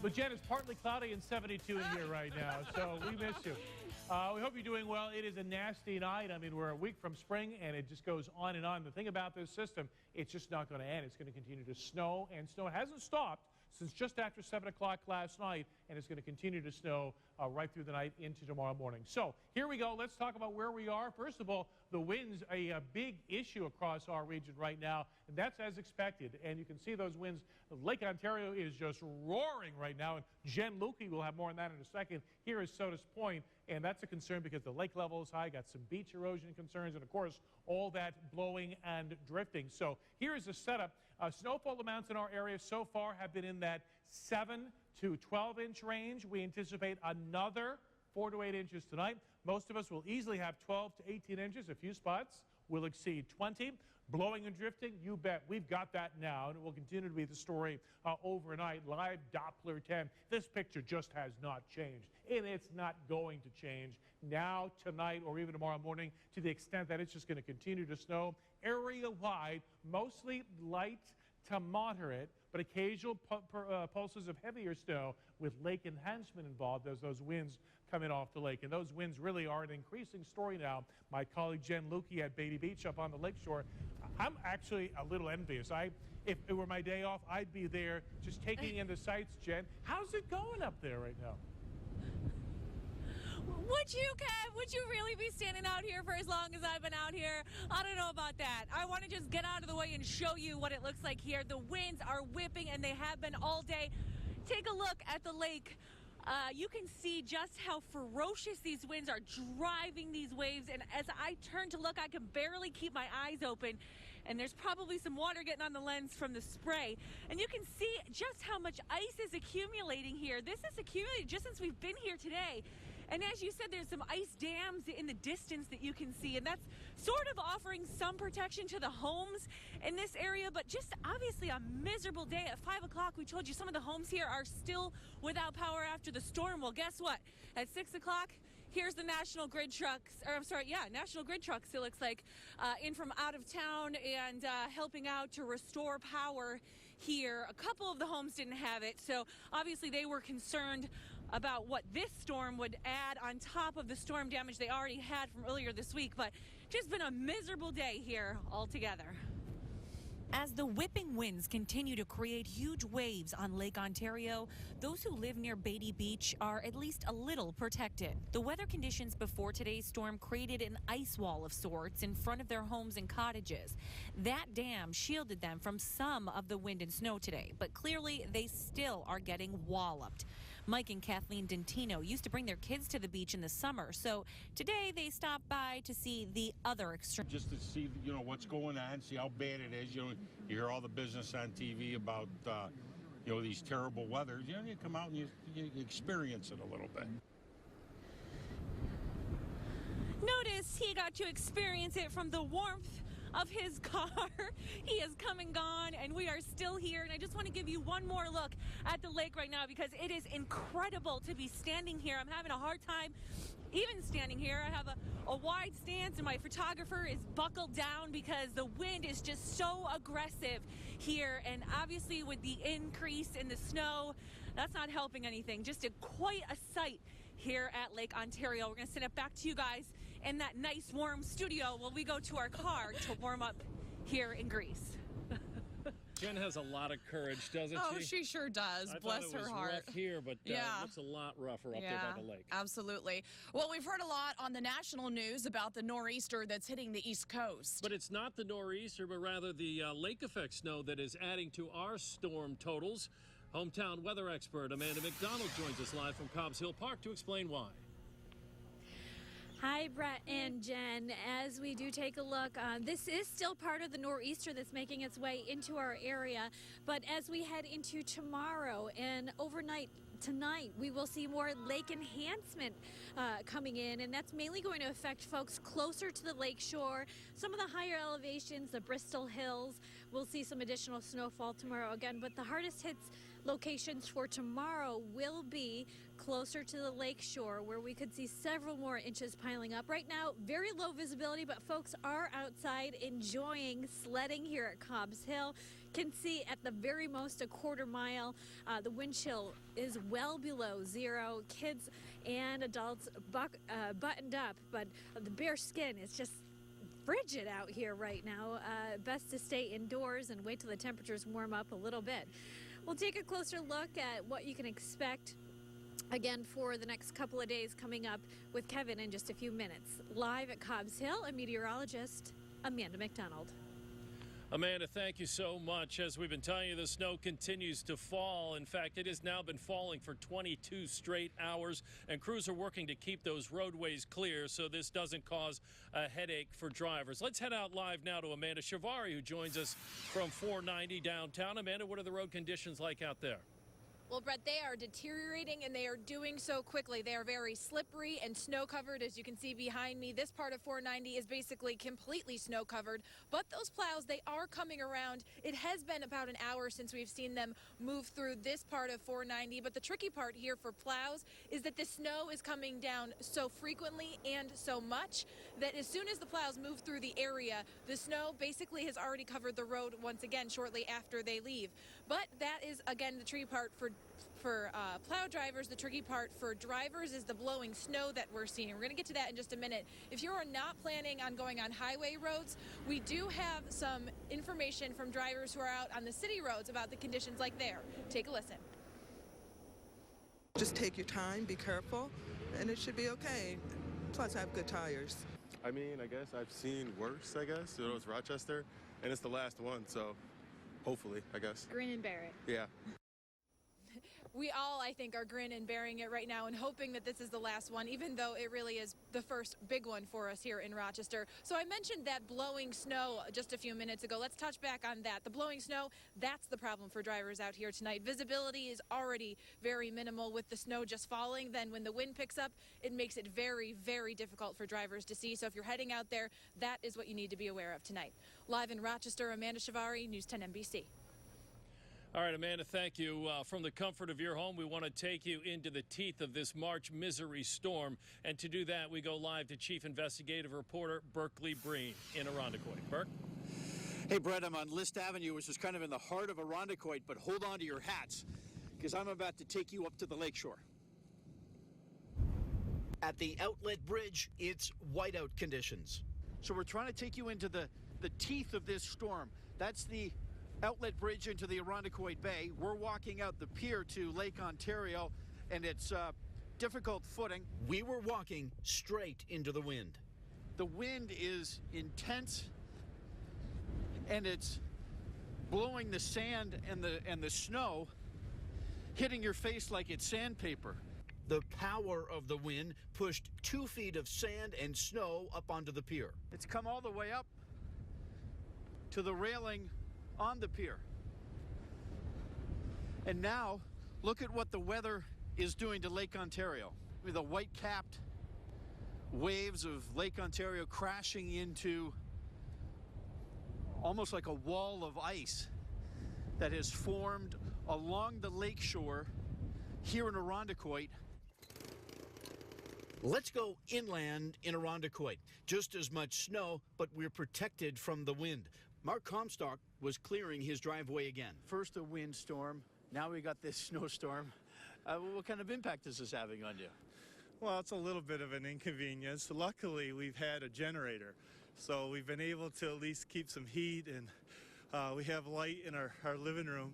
But Jen, it's partly cloudy and 72 in here right now, so we miss you. We hope you're doing well. It is a nasty night. I mean, we're a week from spring, and it just goes on and on. The thing about this system, it's just not going to end. It's going to continue to snow and snow. It hasn't stopped since just after 7 o'clock last night, and it's going to continue to snow right through the night into tomorrow morning. So here we go. Let's talk about where we are. First of all, the winds, a big issue across our region right now, and that's as expected. And you can see those winds. Lake Ontario is just roaring right now, and Jen Lukey will have more on that in a second. Here is Sodas Point, and that's a concern because the lake level is high, got some beach erosion concerns, and of course, all that blowing and drifting. So here is the setup. Snowfall amounts in our area so far have been in that 7 to 12-inch range. We anticipate another 4 to 8 inches tonight. Most of us will easily have 12 to 18 inches. A few spots will exceed 20. Blowing and drifting, you bet. We've got that now, and it will continue to be the story overnight. Live Doppler 10. This picture just has not changed, and it's not going to change now, tonight, or even tomorrow morning, to the extent that it's just going to continue to snow area-wide, mostly light to moderate, but occasional pulses of heavier snow with lake enhancement involved as those winds come in off the lake. And those winds really are an increasing story now. My colleague Jen Lukey at Beatty Beach up on the lakeshore, I'm actually a little envious. If it were my day off, I'd be there just taking in the sights, Jen. How's it going up there right now? Would you, Kev? Would you really be standing out here for as long as I've been out here? I don't know about that. I want to just get out of the way and show you what it looks like here. The winds are whipping, and they have been all day. Take a look at the lake. You can see just how ferocious these winds are driving these waves, and as I turn to look, I can barely keep my eyes open, and there's probably some water getting on the lens from the spray, and you can see just how much ice is accumulating here. This is accumulated just since we've been here today. And as you said, there's some ice dams in the distance that you can see, and that's sort of offering some protection to the homes in this area, but just obviously a miserable day. At 5 o'clock, we told you some of the homes here are still without power after the storm. Well, guess what? At 6 o'clock, here's the National Grid trucks, National Grid trucks, it looks like, in from out of town and helping out to restore power here. A couple of the homes didn't have it, so obviously they were concerned about what this storm would add on top of the storm damage they already had from earlier this week, but just been a miserable day here altogether. As the whipping winds continue to create huge waves on Lake Ontario, those who live near Beatty Beach are at least a little protected. The weather conditions before today's storm created an ice wall of sorts in front of their homes and cottages. That dam shielded them from some of the wind and snow today, but clearly they still are getting walloped. Mike and Kathleen Dentino used to bring their kids to the beach in the summer, so today they stopped by to see the other extreme. Just to see, what's going on, see how bad it is. You hear all the business on TV about, these terrible weathers. You come out and you experience it a little bit. Notice he got to experience it from the warmth of his car. He has come and gone, and we are still here. And I just want to give you one more look at the lake right now because it is incredible to be standing here. I'm having a hard time even standing here. I have a wide stance, and my photographer is buckled down because the wind is just so aggressive here. And obviously with the increase in the snow, that's not helping anything. Just quite a sight here at Lake Ontario. We're going to send it back to you guys in that nice warm studio while we go to our car to warm up here in Greece. Jen has a lot of courage, doesn't she? Oh, she sure does. I Bless thought it her was heart. rough here, but Yeah. it's a lot rougher up there by the lake. Absolutely. Well, we've heard a lot on the national news about the nor'easter that's hitting the East Coast. But it's not the nor'easter, but rather the lake effect snow that is adding to our storm totals. Hometown weather expert Amanda McDonald joins us live from Cobbs Hill Park to explain why. Hi, Brett and Jen. As we do take a look, this is still part of the nor'easter that's making its way into our area. But as we head into tomorrow and overnight tonight, we will see more lake enhancement coming in, and that's mainly going to affect folks closer to the lake shore. Some of the higher elevations, the Bristol Hills, we'll see some additional snowfall tomorrow again, but the hardest hits locations for tomorrow will be closer to the lake shore, where we could see several more inches piling up. Right now, very low visibility, but folks are outside enjoying sledding here at Cobbs Hill. Can see at the very most a quarter mile. The wind chill is well below zero. Kids and adults buttoned up, but the bare skin is just frigid out here right now. Best to stay indoors and wait till the temperatures warm up a little bit. We'll take a closer look at what you can expect again for the next couple of days coming up with Kevin in just a few minutes. Live at Cobbs Hill, a meteorologist, Amanda McDonald. Amanda, thank you so much. As we've been telling you, the snow continues to fall. In fact, it has now been falling for 22 straight hours, and crews are working to keep those roadways clear so this doesn't cause a headache for drivers. Let's head out live now to Amanda Shivari, who joins us from 490 downtown. Amanda, what are the road conditions like out there? Well, Brett, they are deteriorating, and they are doing so quickly. They are very slippery and snow-covered, as you can see behind me. This part of 490 is basically completely snow-covered, but those plows, they are coming around. It has been about an hour since we've seen them move through this part of 490, but the tricky part here for plows is that the snow is coming down so frequently and so much that as soon as the plows move through the area, the snow basically has already covered the road once again shortly after they leave. But that is, again, the tricky part for plow drivers. The tricky part for drivers is the blowing snow that we're seeing. We're going to get to that in just a minute. If you are not planning on going on highway roads, we do have some information from drivers who are out on the city roads about the conditions like there. Take a listen. Just take your time, be careful, and it should be okay. Plus, I have good tires. I mean, I guess I've seen worse, I guess. It was Rochester, and it's the last one, so hopefully, I guess. Grin and bear it. Yeah. We all, I think, are grinning and bearing it right now and hoping that this is the last one, even though it really is the first big one for us here in Rochester. So I mentioned that blowing snow just a few minutes ago. Let's touch back on that. The blowing snow, that's the problem for drivers out here tonight. Visibility is already very minimal with the snow just falling. Then when the wind picks up, it makes it very, very difficult for drivers to see. So if you're heading out there, that is what you need to be aware of tonight. Live in Rochester, Amanda Shivari, News 10 NBC. All right, Amanda, thank you. From the comfort of your home, we want to take you into the teeth of this March misery storm. And to do that, we go live to Chief Investigative Reporter Berkeley Breen in Irondequoit. Burke? Hey, Brett, I'm on List Avenue, which is kind of in the heart of Irondequoit, but hold on to your hats, because I'm about to take you up to the lakeshore. At the outlet bridge, it's whiteout conditions. So we're trying to take you into the teeth of this storm. That's the outlet bridge into the Irondequoit Bay. We're walking out the pier to Lake Ontario, and it's difficult footing. We were walking straight into the wind. The wind is intense, and it's blowing the sand and the snow, hitting your face like it's sandpaper. The power of the wind pushed 2 feet of sand and snow up onto the pier. It's come all the way up to the railing on the pier. And now, look at what the weather is doing to Lake Ontario. With the white-capped waves of Lake Ontario crashing into almost like a wall of ice that has formed along the lakeshore here in Irondequoit. Let's go inland in Irondequoit. Just as much snow, but we're protected from the wind. Mark Comstock was clearing his driveway again. First a windstorm, now we got this snowstorm. What kind of impact is this having on you? Well, it's a little bit of an inconvenience. Luckily, we've had a generator, so we've been able to at least keep some heat, and we have light in our living room.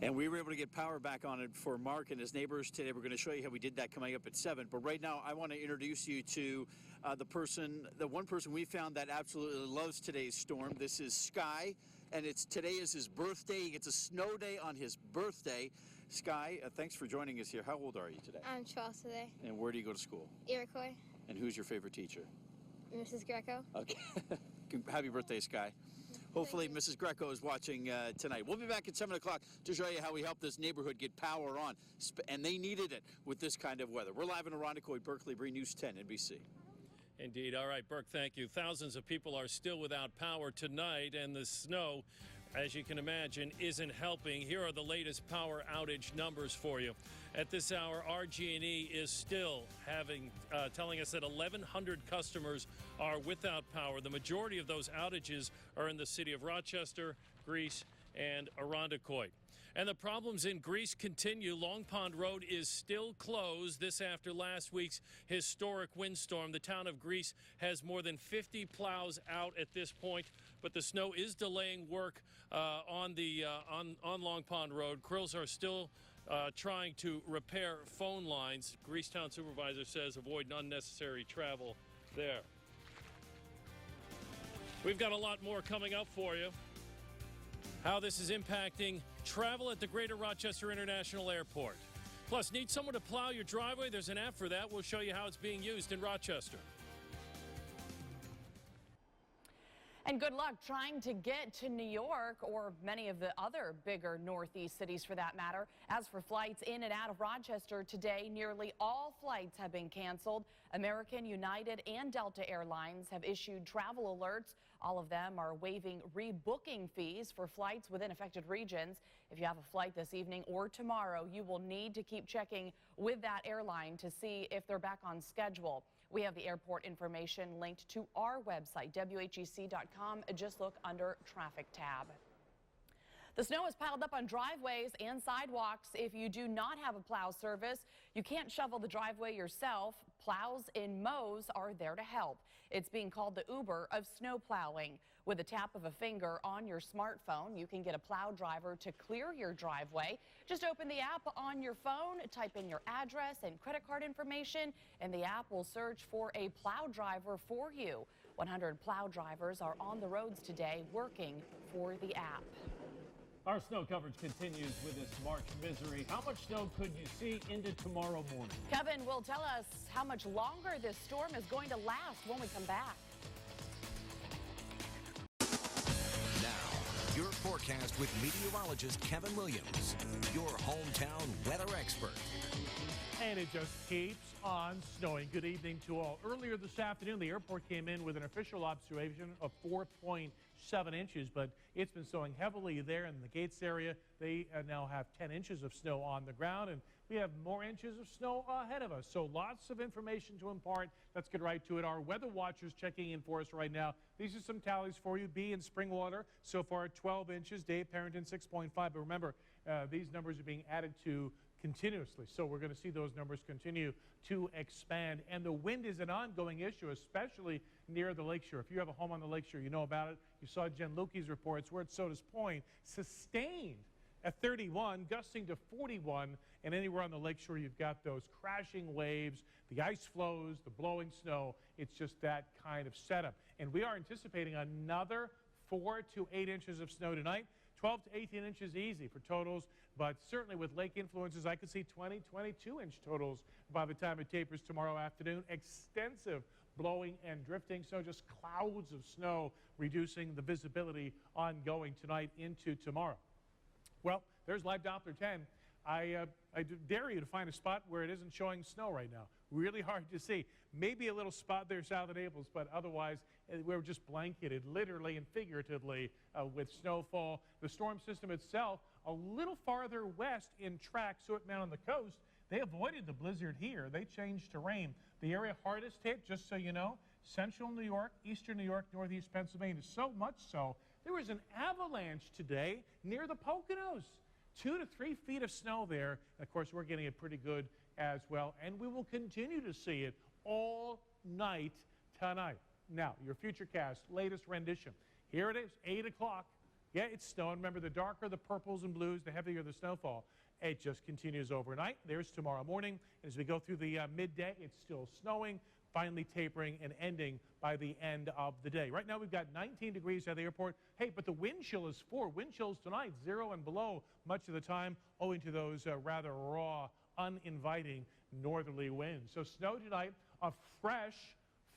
And we were able to get power back on it for Mark and his neighbors today. We're going to show you how we did that coming up at 7. But right now, I want to introduce you to the one person we found that absolutely loves today's storm. This is Sky, and today is his birthday. He gets a snow day on his birthday. Sky, thanks for joining us here. How old are you today? I'm 12 today. And where do you go to school? Iroquois. And who's your favorite teacher? Mrs. Greco. Okay. Happy birthday, Sky. Hopefully Mrs. Greco is watching tonight. We'll be back at 7 o'clock to show you how we helped this neighborhood get power on. And they needed it with this kind of weather. We're live in Irondequoit, Berkeley, Bree News 10, NBC. Indeed. All right, Burke, thank you. Thousands of people are still without power tonight, and the snow, as you can imagine, isn't helping. Here are the latest power outage numbers for you. At this hour, RG&E is still telling us that 1,100 customers are without power. The majority of those outages are in the city of Rochester, Greece, and Irondequoit. And the problems in Greece continue. Long Pond Road is still closed. This after last week's historic windstorm. The town of Greece has more than 50 plows out at this point, but the snow is delaying work on Long Pond Road. Crews are still trying to repair phone lines. Greece Town Supervisor says avoid unnecessary travel there. We've got a lot more coming up for you. How this is impacting travel at the Greater Rochester International Airport. Plus, need someone to plow your driveway? There's an app for that. We'll show you how it's being used in Rochester. And good luck trying to get to New York or many of the other bigger Northeast cities for that matter. As for flights in and out of Rochester today, nearly all flights have been canceled. American, United, and Delta Airlines have issued travel alerts. All of them are waiving rebooking fees for flights within affected regions. If you have a flight this evening or tomorrow, you will need to keep checking with that airline to see if they're back on schedule. We have the airport information linked to our website, whec.com. Just look under Traffic tab. The snow is piled up on driveways and sidewalks. If you do not have a plow service, you can't shovel the driveway yourself. Plows and mows are there to help. It's being called the Uber of snow plowing. With a tap of a finger on your smartphone, you can get a plow driver to clear your driveway. Just open the app on your phone, type in your address and credit card information, and the app will search for a plow driver for you. 100 plow drivers are on the roads today working for the app. Our snow coverage continues with this March misery. How much snow could you see into tomorrow morning? Kevin will tell us how much longer this storm is going to last when we come back. Now, your forecast with meteorologist Kevin Williams, your hometown weather expert. And it just keeps on snowing. Good evening to all. Earlier this afternoon, the airport came in with an official observation of 4.7 inches, but it's been snowing heavily there in the Gates area. They now have 10 inches of snow on the ground, and we have more inches of snow ahead of us. So lots of information to impart. Let's get right to it. Our weather watchers checking in for us right now. These are some tallies for you. B in Springwater, so far 12 inches. Dave Parrington, 6.5. But remember, these numbers are being added to continuously. So we're going to see those numbers continue to expand. And the wind is an ongoing issue, especially near the lakeshore. If you have a home on the lakeshore, you know about it. You saw Jen Lukey's reports. We're at Sodas Point, sustained at 31, gusting to 41. And anywhere on the lakeshore, you've got those crashing waves, the ice flows, the blowing snow. It's just that kind of setup. And we are anticipating another 4 to 8 inches of snow tonight. 12 to 18 inches easy for totals, but certainly with lake influences, I could see 20, 22-inch totals by the time it tapers tomorrow afternoon. Extensive blowing and drifting, so just clouds of snow reducing the visibility ongoing tonight into tomorrow. Well, there's Live Doppler 10. I dare you to find a spot where it isn't showing snow right now. Really hard to see. Maybe a little spot there south of Naples, but otherwise we're just blanketed, literally and figuratively, with snowfall. The storm system itself a little farther west in track, so it meant on the coast. They avoided the blizzard here. They changed to rain. The area hardest hit, just so you know, central New York, eastern New York, northeast Pennsylvania. So much so, there was an avalanche today near the Poconos. 2 to 3 feet of snow there. And of course, we're getting it pretty good as well. And we will continue to see it all night tonight. Now, your Futurecast latest rendition. Here it is, 8 o'clock. Yeah, it's snowing. Remember, the darker the purples and blues, the heavier the snowfall. It just continues overnight. There's tomorrow morning. As we go through the midday, it's still snowing, finally tapering and ending by the end of the day. Right now, we've got 19 degrees at the airport. Hey, but the wind chill is 4. Wind chills tonight, 0 and below much of the time, owing to those rather raw, uninviting northerly winds. So snow tonight, a fresh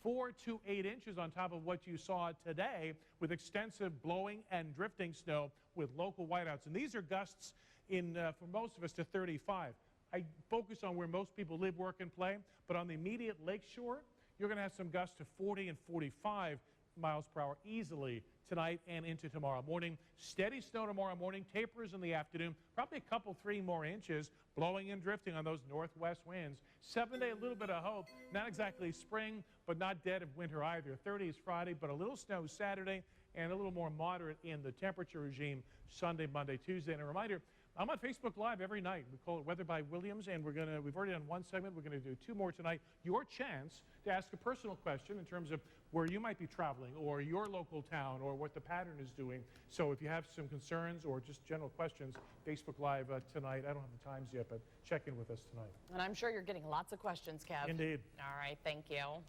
4 to 8 inches on top of what you saw today, with extensive blowing and drifting snow with local whiteouts. And these are gusts for most of us to 35. I focus on where most people live, work, and play, but on the immediate lakeshore, you're going to have some gusts to 40 and 45 miles per hour easily tonight and into tomorrow morning. Steady snow tomorrow morning, tapers in the afternoon, probably a couple, 3 more inches, blowing and drifting on those northwest winds. 7-day, a little bit of hope. Not exactly spring, but not dead of winter either. 30 is Friday, but a little snow Saturday, and a little more moderate in the temperature regime Sunday, Monday, Tuesday. And a reminder, I'm on Facebook Live every night. We call it Weather by Williams, and we've already done 1 segment. We're going to do 2 more tonight. Your chance to ask a personal question in terms of where you might be traveling, or your local town, or what the pattern is doing. So if you have some concerns or just general questions, Facebook Live tonight. I don't have the times yet, but check in with us tonight. And I'm sure you're getting lots of questions, Kev. Indeed. All right, thank you.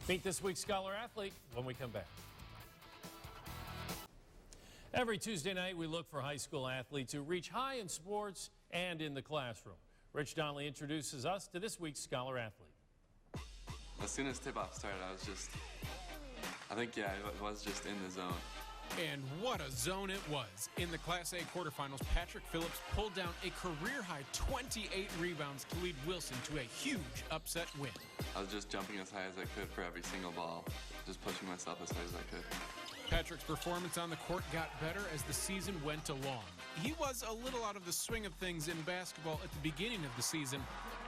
Meet this week's Scholar Athlete when we come back. Every Tuesday night, we look for high school athletes who reach high in sports and in the classroom. Rich Donnelly introduces us to this week's Scholar Athlete. As soon as tip-off started, I was just in the zone. And what a zone it was. In the Class A quarterfinals, Patrick Phillips pulled down a career-high 28 rebounds to lead Wilson to a huge upset win. I was just jumping as high as I could for every single ball, just pushing myself as high as I could. Patrick's performance on the court got better as the season went along. He was a little out of the swing of things in basketball at the beginning of the season,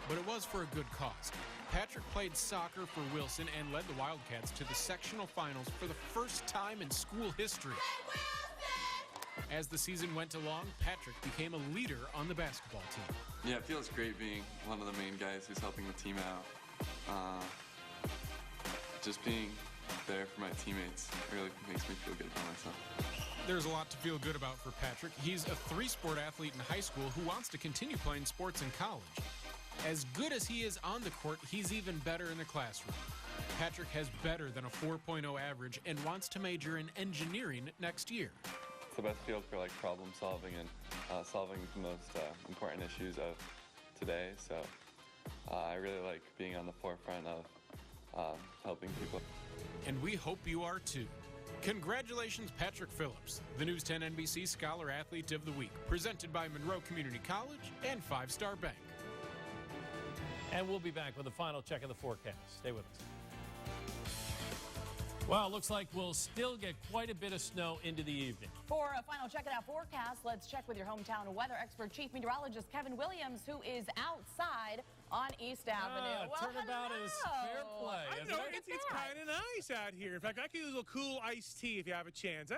but it was for a good cause. Patrick played soccer for Wilson and led the Wildcats to the sectional finals for the first time in school history. As the season went along, Patrick became a leader on the basketball team. Yeah, it feels great being one of the main guys who's helping the team out. Just being there for my teammates really makes me feel good about myself. There's a lot to feel good about for Patrick. He's a 3-sport athlete in high school who wants to continue playing sports in college. As good as he is on the court, he's even better in the classroom. Patrick has better than a 4.0 average and wants to major in engineering next year. It's the best field for problem solving and solving the most important issues of today. So I really like being on the forefront of helping people. And we hope you are too. Congratulations, Patrick Phillips, the News 10 NBC Scholar Athlete of the Week, presented by Monroe Community College and 5 Star Bank. And we'll be back with a final check of the forecast. Stay with us. Well, it looks like we'll still get quite a bit of snow into the evening. For a final check of that forecast, let's check with your hometown weather expert, Chief Meteorologist Kevin Williams, who is outside on East Avenue. Turnabout is fair play. I know, it's kind of nice out here. In fact, I could use a little cool iced tea if you have a chance.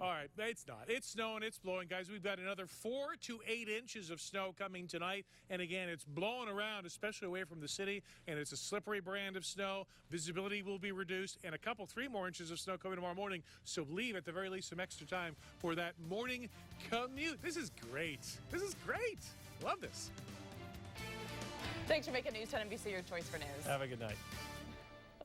All right, it's not. It's snowing, it's blowing. Guys, we've got another 4 to 8 inches of snow coming tonight. And again, it's blowing around, especially away from the city. And it's a slippery brand of snow. Visibility will be reduced. And a couple, 3 more inches of snow coming tomorrow morning. So leave at the very least some extra time for that morning commute. This is great. This is great. Love this. Thanks for making News 10 NBC your choice for news. Have a good night.